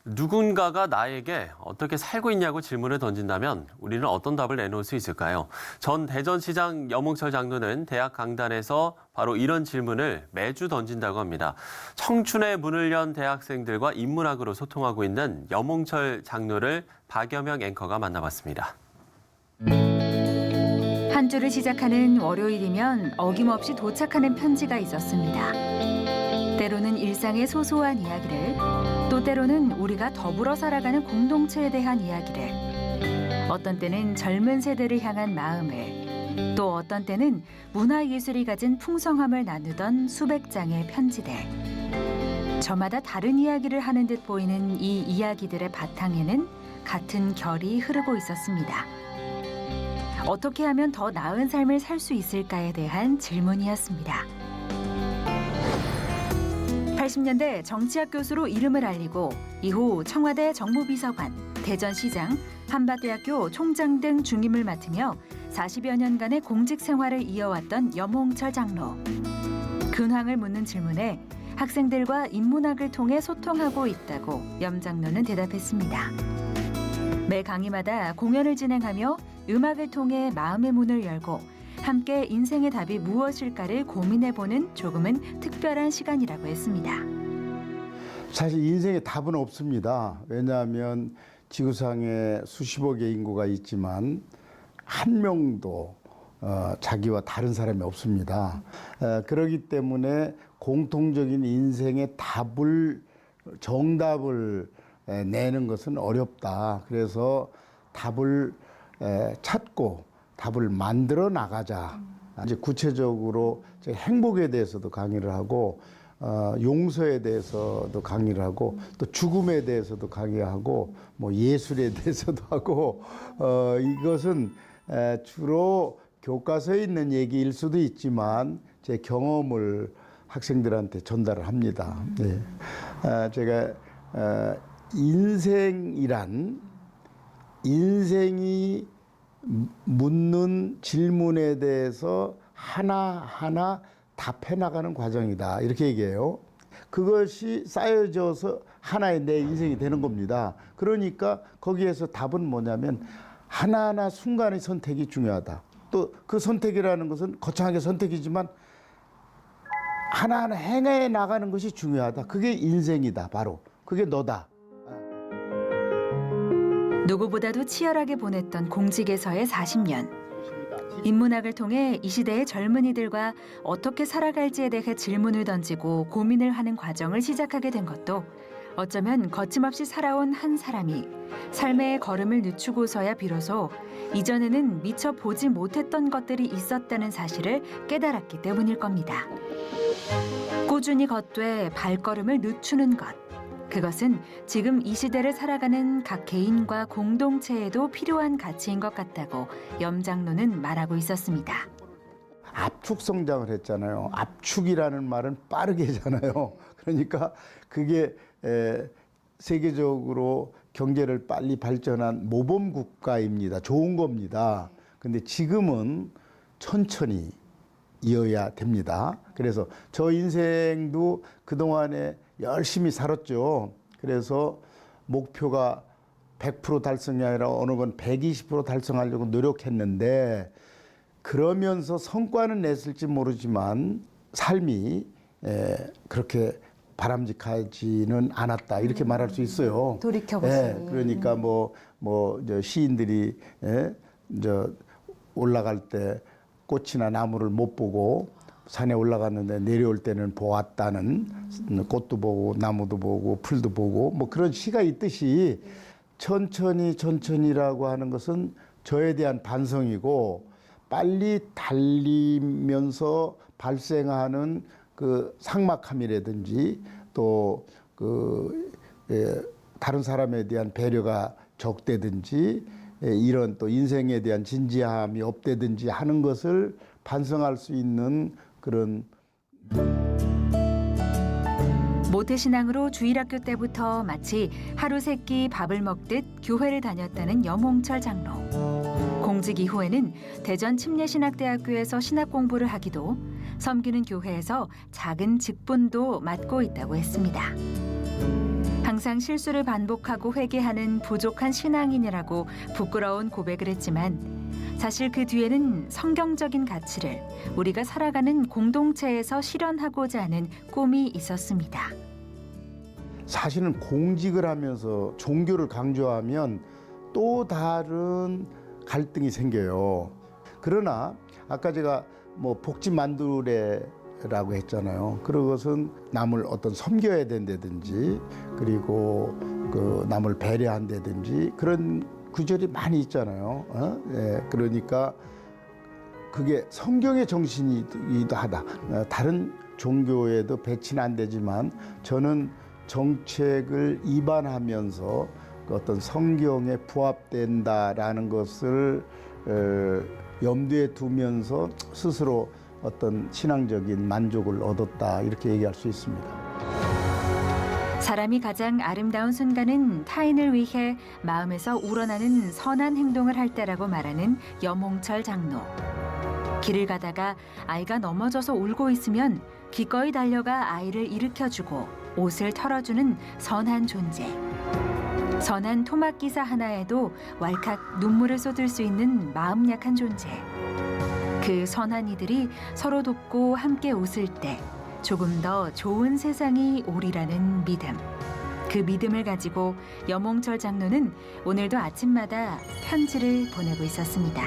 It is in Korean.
누군가가 나에게 어떻게 살고 있냐고 질문을 던진다면 우리는 어떤 답을 내놓을 수 있을까요? 전 대전시장 염홍철 장로는 대학 강단에서 바로 이런 질문을 매주 던진다고 합니다. 청춘의 문을 연 대학생들과 인문학으로 소통하고 있는 염홍철 장로를 박여명 앵커가 만나봤습니다. 한 주를 시작하는 월요일이면 어김없이 도착하는 편지가 있었습니다. 때로는 일상의 소소한 이야기를, 또 때로는 우리가 더불어 살아가는 공동체에 대한 이야기를, 어떤 때는 젊은 세대를 향한 마음을, 또 어떤 때는 문화예술이 가진 풍성함을 나누던 수백 장의 편지들. 저마다 다른 이야기를 하는 듯 보이는 이 이야기들의 바탕에는 같은 결이 흐르고 있었습니다. 어떻게 하면 더 나은 삶을 살 수 있을까에 대한 질문이었습니다. 80년대 정치학 교수로 이름을 알리고 이후 청와대 정무비서관, 대전시장, 한밭대학교 총장 등 중임을 맡으며 40여 년간의 공직 생활을 이어왔던 염홍철 장로. 근황을 묻는 질문에 학생들과 인문학을 통해 소통하고 있다고 염 장로는 대답했습니다. 매 강의마다 공연을 진행하며 음악을 통해 마음의 문을 열고 함께 인생의 답이 무엇일까를 고민해보는 조금은 특별한 시간이라고 했습니다. 사실 인생의 답은 없습니다. 왜냐하면 지구상에 수십억의 인구가 있지만 한 명도 자기와 다른 사람이 없습니다. 그렇기 때문에 공통적인 인생의 정답을 내는 것은 어렵다. 그래서 답을 찾고 답을 만들어 나가자. 이제 구체적으로 행복에 대해서도 강의를 하고 용서에 대해서도 강의를 하고 또 죽음에 대해서도 강의하고 뭐 예술에 대해서도 하고 이것은 주로 교과서에 있는 얘기일 수도 있지만 제 경험을 학생들한테 전달을 합니다. 네. 제가 인생이 묻는 질문에 대해서 하나하나 답해 나가는 과정이다. 이렇게 얘기해요. 그것이 쌓여져서 하나의 내 인생이 되는 겁니다. 그러니까 거기에서 답은 뭐냐면 하나하나 순간의 선택이 중요하다. 또 그 선택이라는 것은 거창하게 선택이지만 하나하나 행해 나가는 것이 중요하다. 그게 인생이다. 바로. 그게 너다. 누구보다도 치열하게 보냈던 공직에서의 40년. 인문학을 통해 이 시대의 젊은이들과 어떻게 살아갈지에 대해 질문을 던지고 고민을 하는 과정을 시작하게 된 것도 어쩌면 거침없이 살아온 한 사람이 삶의 걸음을 늦추고서야 비로소 이전에는 미처 보지 못했던 것들이 있었다는 사실을 깨달았기 때문일 겁니다. 꾸준히 걷되 발걸음을 늦추는 것. 그것은 지금 이 시대를 살아가는 각 개인과 공동체에도 필요한 가치인 것 같다고 염 장로는 말하고 있었습니다. 압축 성장을 했잖아요. 압축이라는 말은 빠르게잖아요. 그러니까 그게 세계적으로 경제를 빨리 발전한 모범 국가입니다. 좋은 겁니다. 근데 지금은 천천히 이어야 됩니다. 그래서 저 인생도 그동안에 열심히 살았죠. 그래서 목표가 100% 달성이 아니라 어느 건 120% 달성하려고 노력했는데 그러면서 성과는 냈을지 모르지만 삶이 그렇게 바람직하지는 않았다. 이렇게 말할 수 있어요. 돌이켜보시면. 그러니까 시인들이 올라갈 때 꽃이나 나무를 못 보고 산에 올라갔는데 내려올 때는 보았다는, 꽃도 보고 나무도 보고 풀도 보고 뭐 그런 시가 있듯이 천천히라고 하는 것은 저에 대한 반성이고 빨리 달리면서 발생하는 그 삭막함이라든지 또 다른 사람에 대한 배려가 적대든지 이런 또 인생에 대한 진지함이 없대든지 하는 것을 반성할 수 있는 그런. 모태신앙으로 주일학교 때부터 마치 하루 세끼 밥을 먹듯 교회를 다녔다는 염홍철 장로. 공직 이후에는 대전 침례신학대학교에서 신학 공부를 하기도 섬기는 교회에서 작은 직분도 맡고 있다고 했습니다. 항상 실수를 반복하고 회개하는 부족한 신앙인이라고 부끄러운 고백을 했지만 사실 그 뒤에는 성경적인 가치를 우리가 살아가는 공동체에서 실현하고자 하는 꿈이 있었습니다. 사실은 공직을 하면서 종교를 강조하면 또 다른 갈등이 생겨요. 그러나 아까 제가 뭐 복지만두래라고 했잖아요. 그것은 남을 어떤 섬겨야 된다든지 그리고 그 남을 배려한다든지 그런 구절이 많이 있잖아요. 예, 그러니까 그게 성경의 정신이기도 하다. 다른 종교에도 배치는 안 되지만 저는 정책을 입안하면서 그 어떤 성경에 부합된다라는 것을 염두에 두면서 스스로 어떤 신앙적인 만족을 얻었다 이렇게 얘기할 수 있습니다. 사람이 가장 아름다운 순간은 타인을 위해 마음에서 우러나는 선한 행동을 할 때라고 말하는 염홍철 장로. 길을 가다가 아이가 넘어져서 울고 있으면 기꺼이 달려가 아이를 일으켜주고 옷을 털어주는 선한 존재. 선한 토막기사 하나에도 왈칵 눈물을 쏟을 수 있는 마음 약한 존재. 그 선한 이들이 서로 돕고 함께 웃을 때 조금 더 좋은 세상이 오리라는 믿음. 그 믿음을 가지고 염홍철 장로는 오늘도 아침마다 편지를 보내고 있었습니다.